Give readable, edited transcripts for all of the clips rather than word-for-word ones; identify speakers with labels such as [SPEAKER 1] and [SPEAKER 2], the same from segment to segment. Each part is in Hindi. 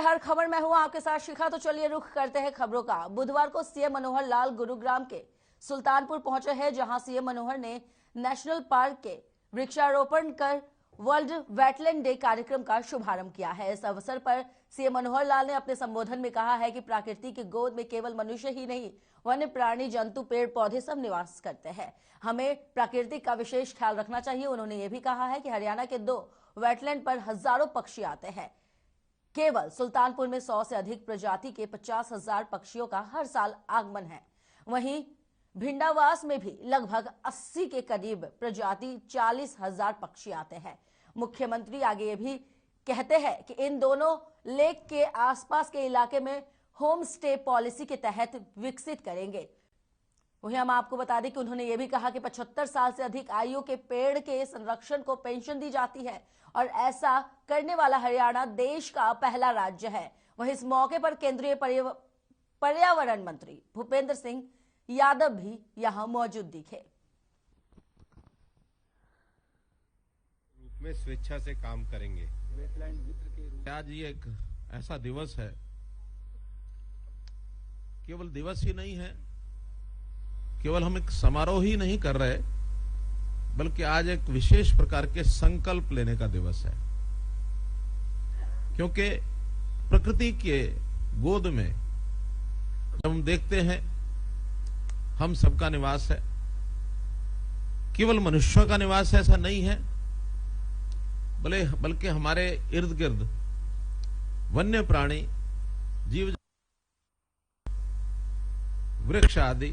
[SPEAKER 1] हर खबर में हूं आपके साथ शिखा। तो चलिए रुख करते हैं खबरों का। बुधवार को सीएम मनोहर लाल गुरुग्राम के सुल्तानपुर पहुंचे हैं, जहां सीएम मनोहर ने नेशनल पार्क के वृक्षारोपण कर वर्ल्ड वेटलैंड डे कार्यक्रम का शुभारंभ किया है। इस अवसर पर सीएम मनोहर लाल ने अपने संबोधन में कहा है कि प्रकृति की गोद में केवल मनुष्य ही नहीं, वन्य प्राणी, जंतु, पेड़ पौधे सब निवास करते हैं। हमें प्रकृति का विशेष ख्याल रखना चाहिए। उन्होंने ये भी कहा है कि हरियाणा के 2 वेटलैंड पर हजारों पक्षी आते हैं। केवल सुल्तानपुर में 100 से अधिक प्रजाति के 50,000 पक्षियों का हर साल आगमन है। वहीं भिंडावास में भी लगभग 80 के करीब प्रजाति 40,000 पक्षी आते हैं। मुख्यमंत्री आगे ये भी कहते हैं कि इन दोनों लेक के आसपास के इलाके में होम स्टे पॉलिसी के तहत विकसित करेंगे। वहीं हम आपको बता दें कि उन्होंने ये भी कहा कि 75 साल से अधिक आयु के पेड़ के संरक्षण को पेंशन दी जाती है और ऐसा करने वाला हरियाणा देश का पहला राज्य है। वहीं इस मौके पर केंद्रीय पर्यावरण मंत्री भूपेंद्र सिंह यादव भी यहां मौजूद दिखे।
[SPEAKER 2] रूप में स्वेच्छा से काम करेंगे। आज ये एक ऐसा दिवस है, केवल दिवस ही नहीं है, केवल हम एक समारोह ही नहीं कर रहे, बल्कि आज एक विशेष प्रकार के संकल्प लेने का दिवस है। क्योंकि प्रकृति के गोद में जब हम देखते हैं हम सबका निवास है, केवल मनुष्यों का निवास है ऐसा नहीं है, बल्कि हमारे इर्द गिर्द वन्य प्राणी, जीव, वृक्ष आदि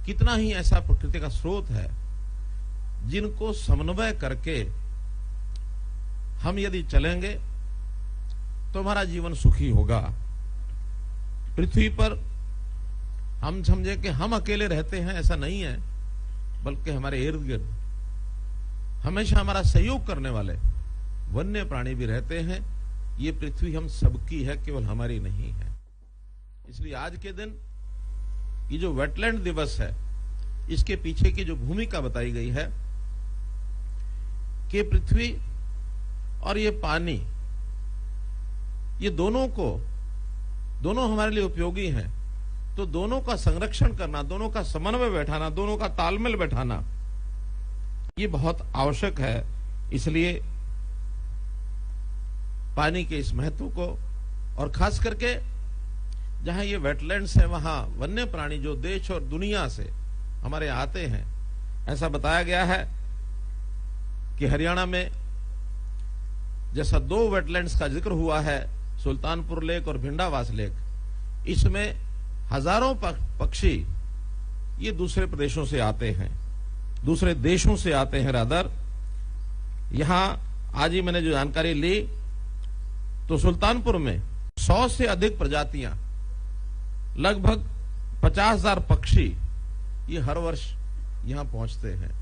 [SPEAKER 2] कितना ही ऐसा प्रकृति का स्रोत है जिनको समन्वय करके हम यदि चलेंगे तो हमारा जीवन सुखी होगा। पृथ्वी पर हम समझे कि हम अकेले रहते हैं ऐसा नहीं है, बल्कि हमारे इर्द गिर्द हमेशा हमारा सहयोग करने वाले वन्य प्राणी भी रहते हैं। ये पृथ्वी हम सबकी है, केवल हमारी नहीं है। इसलिए आज के दिन ये जो वेटलैंड दिवस है, इसके पीछे की जो भूमिका बताई गई है कि पृथ्वी और ये पानी, ये दोनों हमारे लिए उपयोगी हैं, तो दोनों का संरक्षण करना, दोनों का समन्वय बैठाना, दोनों का तालमेल बैठाना, ये बहुत आवश्यक है। इसलिए पानी के इस महत्व को, और खास करके जहां ये वेटलैंड्स है वहां वन्य प्राणी जो देश और दुनिया से हमारे आते हैं, ऐसा बताया गया है कि हरियाणा में जैसा 2 वेटलैंड्स का जिक्र हुआ है, सुल्तानपुर लेक और भिंडावास लेक, इसमें हजारों पक्षी ये दूसरे प्रदेशों से आते हैं, दूसरे देशों से आते हैं। रादर यहां आज ही मैंने जो जानकारी ली तो सुल्तानपुर में 100 से अधिक प्रजातियां, लगभग 50,000 पक्षी ये हर वर्ष यहां पहुंचते हैं।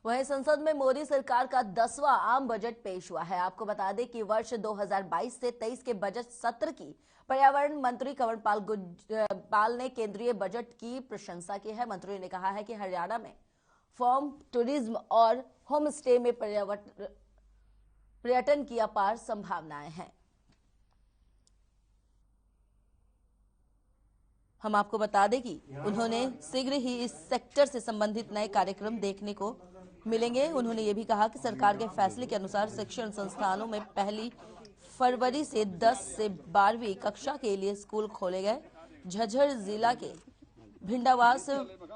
[SPEAKER 1] वहीं संसद में मोदी सरकार का 10वां आम बजट पेश हुआ है। आपको बता दें कि वर्ष 2022 से 23 के बजट सत्र की पर्यावरण मंत्री कंवरपाल गुजराल ने केंद्रीय बजट की प्रशंसा की है। मंत्री ने कहा है कि हरियाणा में फार्म टूरिज्म और होम स्टे में पर्यटन की अपार संभावनाएं हैं। हम आपको बता दें कि उन्होंने शीघ्र ही इस सेक्टर से संबंधित नए कार्यक्रम देखने को मिलेंगे। उन्होंने ये भी कहा कि सरकार के फैसले के अनुसार शिक्षण संस्थानों में 1 फरवरी से 10 से 12वीं कक्षा के लिए स्कूल खोले गए। झज्जर जिला के भिंडावास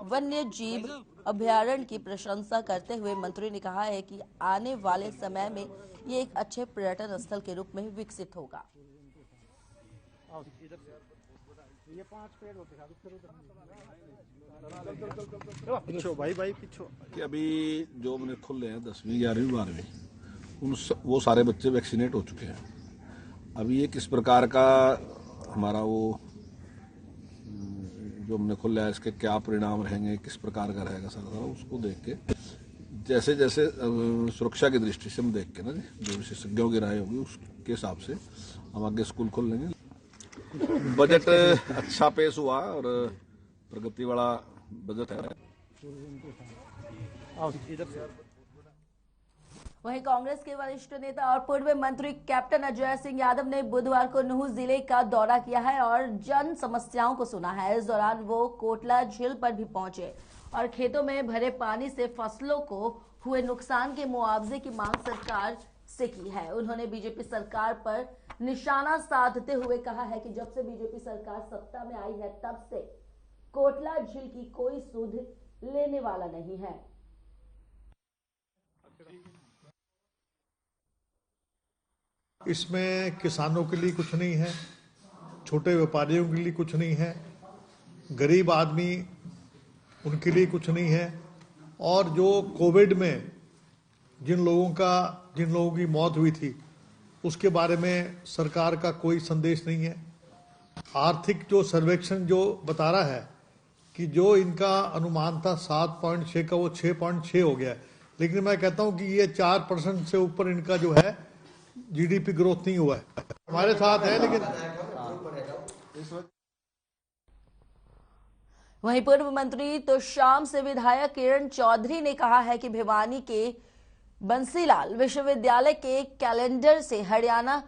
[SPEAKER 1] वन्य जीव अभयारण्य की प्रशंसा करते हुए मंत्री ने कहा है कि आने वाले समय में ये एक अच्छे पर्यटन स्थल के रूप में विकसित होगा।
[SPEAKER 3] ये 5 पेड़ होते पिछो भाई पिछो
[SPEAKER 4] कि अभी जो मैंने खुले हैं 10वीं 11वीं 12वीं वो सारे बच्चे वैक्सीनेट हो चुके हैं। अभी ये किस प्रकार का हमारा वो जो हमने खोला है, इसके क्या परिणाम रहेंगे, किस प्रकार का रहेगा सारा उसको देख के, जैसे जैसे सुरक्षा की दृष्टि से हम देख के ना जो विशेषज्ञों की राय होगी उसके हिसाब से हम आगे स्कूल खोल लेंगे। बजट अच्छा पेश हुआ और प्रगति वाला बजट है।
[SPEAKER 1] वहीं कांग्रेस के वरिष्ठ नेता और पूर्व मंत्री कैप्टन अजय सिंह यादव ने बुधवार को नूह जिले का दौरा किया है और जन समस्याओं को सुना है। इस दौरान वो कोटला झील पर भी पहुंचे और खेतों में भरे पानी से फसलों को हुए नुकसान के मुआवजे की मांग सरकार से की है। उन्होंने बीजेपी सरकार पर निशाना साधते हुए कहा है कि जब से बीजेपी सरकार सत्ता में आई है तब से कोटला झील की कोई सुध लेने वाला नहीं है।
[SPEAKER 5] इसमें किसानों के लिए कुछ नहीं है, छोटे व्यापारियों के लिए कुछ नहीं है, गरीब आदमी उनके लिए कुछ नहीं है, और जो कोविड में जिन लोगों की मौत हुई थी उसके बारे में सरकार का कोई संदेश नहीं है। आर्थिक जो सर्वेक्षण जो बता रहा है कि जो इनका अनुमान था 7.6 का वो 6.6 हो गया है, लेकिन मैं कहता हूं कि ये 4% से ऊपर इनका जो है जीडीपी ग्रोथ नहीं हुआ है। हमारे साथ है लेकिन
[SPEAKER 1] वहीं पूर्व मंत्री तो शाम से विधायक किरण चौधरी ने कहा है कि भिवानी के बंसीलाल विश्वविद्यालय के कैलेंडर से हरियाणा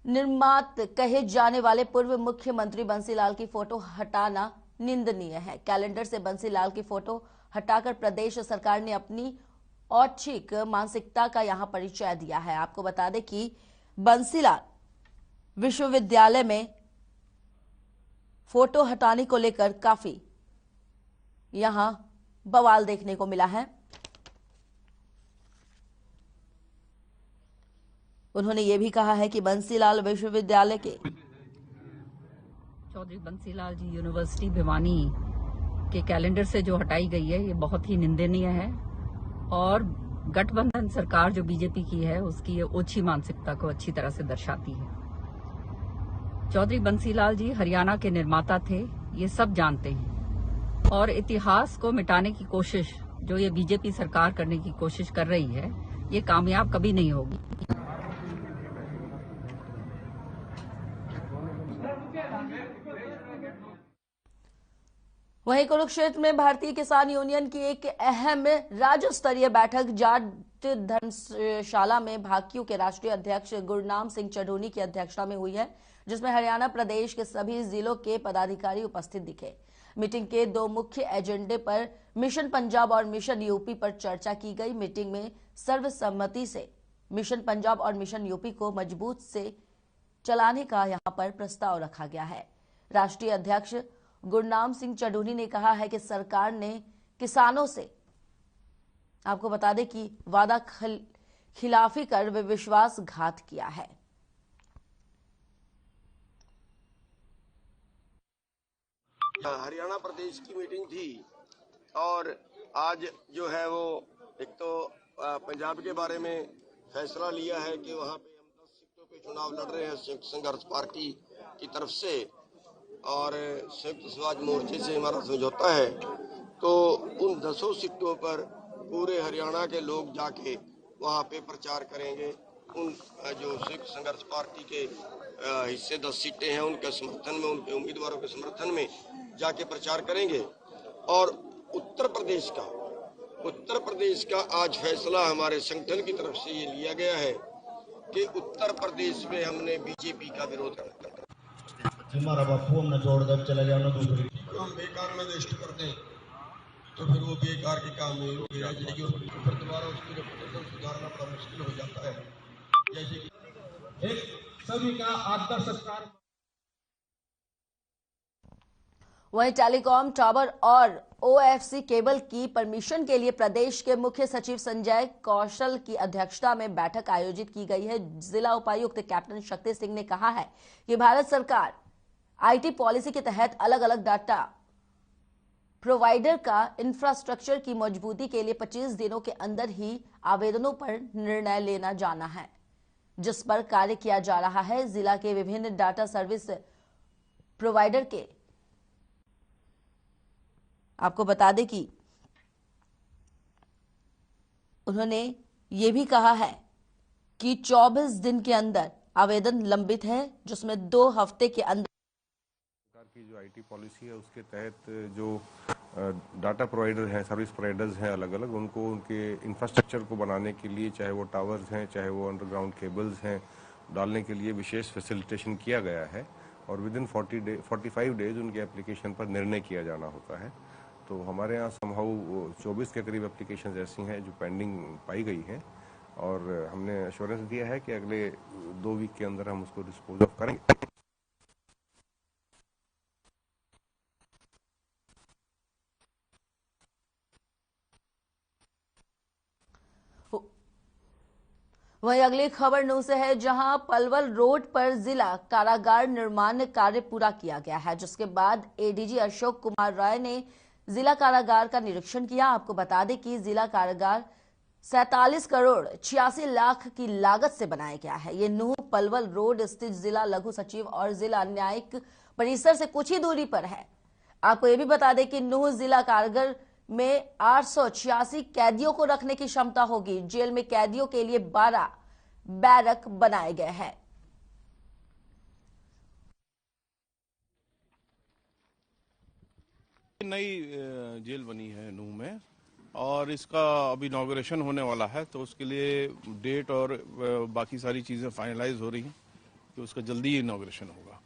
[SPEAKER 1] निर्मात कहे जाने वाले पूर्व मुख्यमंत्री बंसीलाल की फोटो हटाना निंदनीय है। कैलेंडर से बंसीलाल की फोटो हटाकर प्रदेश सरकार ने अपनी औच्छिक मानसिकता का यहां परिचय दिया है। आपको बता दें कि बंसीलाल विश्वविद्यालय में फोटो हटाने को लेकर काफी यहां बवाल देखने को मिला है। उन्होंने ये भी कहा है कि बंसीलाल विश्वविद्यालय के
[SPEAKER 6] चौधरी बंसीलाल जी यूनिवर्सिटी भिवानी के कैलेंडर से जो हटाई गई है ये बहुत ही निंदनीय है और गठबंधन सरकार जो बीजेपी की है उसकी ये ओछी मानसिकता को अच्छी तरह से दर्शाती है। चौधरी बंसीलाल जी हरियाणा के निर्माता थे, ये सब जानते हैं, और इतिहास को मिटाने की कोशिश जो ये बीजेपी सरकार करने की कोशिश कर रही है ये कामयाब कभी नहीं होगी।
[SPEAKER 1] वहीं कुरुक्षेत्र में भारतीय किसान यूनियन की एक अहम राज्य स्तरीय बैठक जाट धर्मशाला में भाकियू के राष्ट्रीय अध्यक्ष गुरनाम सिंह चढ़ूनी की अध्यक्षता में हुई है, जिसमें हरियाणा प्रदेश के सभी जिलों के पदाधिकारी उपस्थित दिखे। मीटिंग के दो मुख्य एजेंडे पर मिशन पंजाब और मिशन यूपी पर चर्चा की गई। मीटिंग में सर्वसम्मति से मिशन पंजाब और मिशन यूपी को मजबूत से चलाने का यहां पर प्रस्ताव रखा गया है। राष्ट्रीय अध्यक्ष गुरनाम सिंह चढ़ूनी ने कहा है कि सरकार ने किसानों से, आपको बता दें कि वादा खिलाफी कर वे विश्वासघात किया है।
[SPEAKER 7] हरियाणा प्रदेश की मीटिंग थी और आज जो है वो एक तो पंजाब के बारे में फैसला लिया है कि वहां पे हम 10 सीटों पे चुनाव लड़ रहे हैं संयुक्त संघर्ष पार्टी की तरफ से, और संयुक्त समाज मोर्चे से हमारा समझौता है। तो उन 10 सीटों पर पूरे हरियाणा के लोग जाके वहां पे प्रचार करेंगे। उन जो संयुक्त संघर्ष पार्टी के हिस्से 10 सीटें हैं उनके समर्थन में, उनके उम्मीदवारों के समर्थन में जाके प्रचार करेंगे। और उत्तर प्रदेश का आज फैसला हमारे संगठन की तरफ से ये लिया गया है कि उत्तर प्रदेश में हमने बीजेपी का विरोध करना,
[SPEAKER 8] हमारा बापू हमने छोड़कर चला गया ना दूसरी
[SPEAKER 7] हम बेकार में वेस्ट कर दें तो फिर वो बेकार के काम में हो गया, फिर दोबारा उसकी रेपुटेशन सुधारना बड़ा मुश्किल हो जाता है। जैसे कि
[SPEAKER 8] एक सभी का आदर सत्कार।
[SPEAKER 1] वहीं टेलीकॉम टावर और ओएफसी केबल की परमिशन के लिए प्रदेश के मुख्य सचिव संजय कौशल की अध्यक्षता में बैठक आयोजित की गई है। जिला उपायुक्त कैप्टन शक्ति सिंह ने कहा है कि भारत सरकार आईटी पॉलिसी के तहत अलग अलग डाटा प्रोवाइडर का इंफ्रास्ट्रक्चर की मजबूती के लिए 25 दिनों के अंदर ही आवेदनों पर निर्णय लेना जाना है, जिस पर कार्य किया जा रहा है। जिला के विभिन्न डाटा सर्विस प्रोवाइडर के, आपको बता दें कि उन्होंने ये भी कहा है कि 24 दिन के अंदर आवेदन लंबित है, जिसमें 2 हफ्ते के अंदर
[SPEAKER 9] की जो आईटी पॉलिसी है उसके तहत जो डाटा प्रोवाइडर हैं, सर्विस प्रोवाइडर्स हैं अलग अलग, उनको उनके इंफ्रास्ट्रक्चर को बनाने के लिए, चाहे वो टावर्स हैं, चाहे वो अंडरग्राउंड केबल्स हैं, डालने के लिए विशेष फैसिलिटेशन किया गया है और विद इन 45 डेज उनके एप्लीकेशन पर निर्णय किया जाना होता है। तो हमारे यहाँ समहाउ 24 के करीब एप्लीकेशन ऐसी हैं जो पेंडिंग पाई गई हैं और हमने एश्योरेंस दिया है कि अगले 2 वीक के अंदर हम उसको डिस्पोज ऑफ करेंगे।
[SPEAKER 1] वहीं अगली खबर नूंह से है, जहां पलवल रोड पर जिला कारागार निर्माण कार्य पूरा किया गया है, जिसके बाद एडीजी अशोक कुमार राय ने जिला कारागार का निरीक्षण किया। आपको बता दें कि जिला कारागार 47 करोड़ 86 लाख की लागत से बनाया गया है। ये नूंह पलवल रोड स्थित जिला लघु सचिव और जिला न्यायिक परिसर से कुछ ही दूरी पर है। आपको ये भी बता दें कि नूंह जिला कारागार में 886 कैदियों को रखने की क्षमता होगी। जेल में कैदियों के लिए 12 बैरक बनाए गए हैं।
[SPEAKER 10] नई जेल बनी है नूंह में और इसका अभी इनॉग्रेशन होने वाला है, तो उसके लिए डेट और बाकी सारी चीजें फाइनलाइज हो रही हैं, तो उसका जल्दी ही इनॉग्रेशन होगा।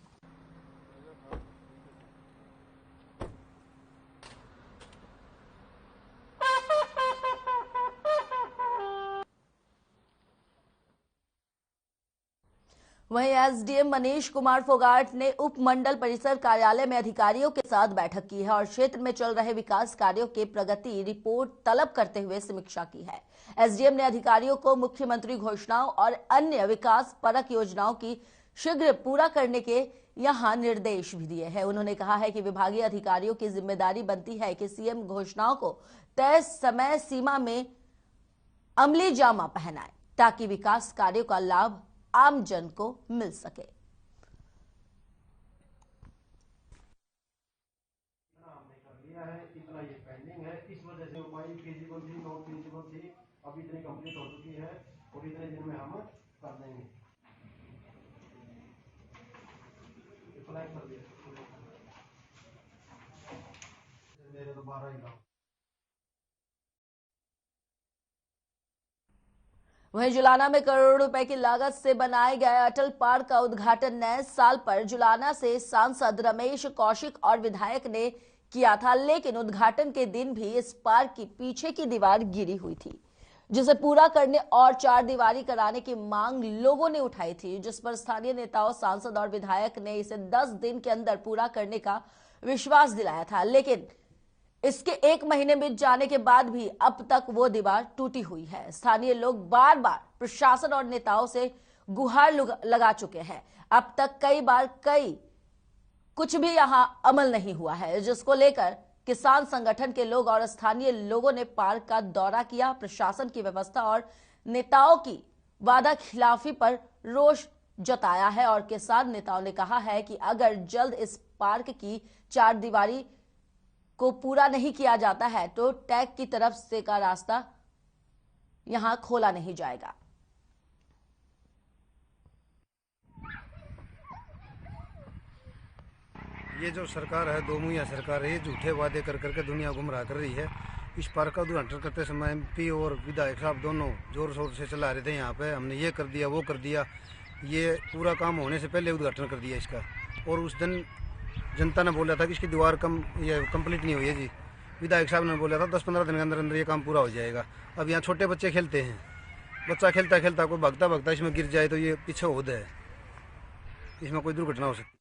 [SPEAKER 1] वहीं एसडीएम मनीष कुमार फोगाट ने उप मंडल परिसर कार्यालय में अधिकारियों के साथ बैठक की है और क्षेत्र में चल रहे विकास कार्यों के प्रगति रिपोर्ट तलब करते हुए समीक्षा की है। एसडीएम ने अधिकारियों को मुख्यमंत्री घोषणाओं और अन्य विकास परक योजनाओं की शीघ्र पूरा करने के यहां निर्देश भी दिए हैं। उन्होंने कहा है कि विभागीय अधिकारियों की जिम्मेदारी बनती है कि सीएम घोषणाओं को तय समय सीमा में अमली जामा पहनाए ताकि विकास कार्यों का लाभ आम जन को मिल सके।
[SPEAKER 11] इतना ये पेंडिंग है, इस वजह से मोबाइल फिजिबल थी, नॉन फिजिबल थी, अब इतनी कंप्लीट हो चुकी है और इतने दिन में हम कर देंगे। अप्लाई कर दिया मेरे तो 12 ही।
[SPEAKER 1] वहीं जुलाना में करोड़ों रुपए की लागत से बनाए गए अटल पार्क का उद्घाटन नए साल पर जुलाना से सांसद रमेश कौशिक और विधायक ने किया था, लेकिन उद्घाटन के दिन भी इस पार्क की पीछे की दीवार गिरी हुई थी, जिसे पूरा करने और 4 दीवारी कराने की मांग लोगों ने उठाई थी, जिस पर स्थानीय नेताओं, सांसद और विधायक ने इसे 10 दिन के अंदर पूरा करने का विश्वास दिलाया था। लेकिन इसके 1 महीने बीत जाने के बाद भी अब तक वो दीवार टूटी हुई है। स्थानीय लोग बार बार प्रशासन और नेताओं से गुहार लगा चुके हैं। अब तक कई कुछ भी यहां अमल नहीं हुआ है, जिसको लेकर किसान संगठन के लोग और स्थानीय लोगों ने पार्क का दौरा किया। प्रशासन की व्यवस्था और नेताओं की वादा खिलाफी पर रोष जताया है और किसान नेताओं ने कहा है कि अगर जल्द इस पार्क की 4 दीवारी को पूरा नहीं किया जाता है तो टैग की तरफ से का रास्ता यहां खोला नहीं जाएगा।
[SPEAKER 3] ये जो सरकार है, दो मुहैया सरकार है, ये झूठे वादे कर करके दुनिया गुमराह कर रही है। इस पार्क का उद्घाटन करते समय एमपी और विधायक साहब दोनों जोर शोर से चला रहे थे, यहाँ पे हमने ये कर दिया वो कर दिया। ये पूरा काम होने से पहले उद्घाटन कर दिया इसका, और उस दिन जनता ने बोला था कि इसकी दीवार ये कंप्लीट नहीं हुई है जी। विधायक साहब ने बोला था 10-15 दिन के अंदर अंदर ये काम पूरा हो जाएगा। अब यहाँ छोटे बच्चे खेलते हैं, बच्चा खेलता खेलता कोई भागता भागता इसमें गिर जाए तो ये पीछे होद है, इसमें कोई दुर्घटना हो सकती है।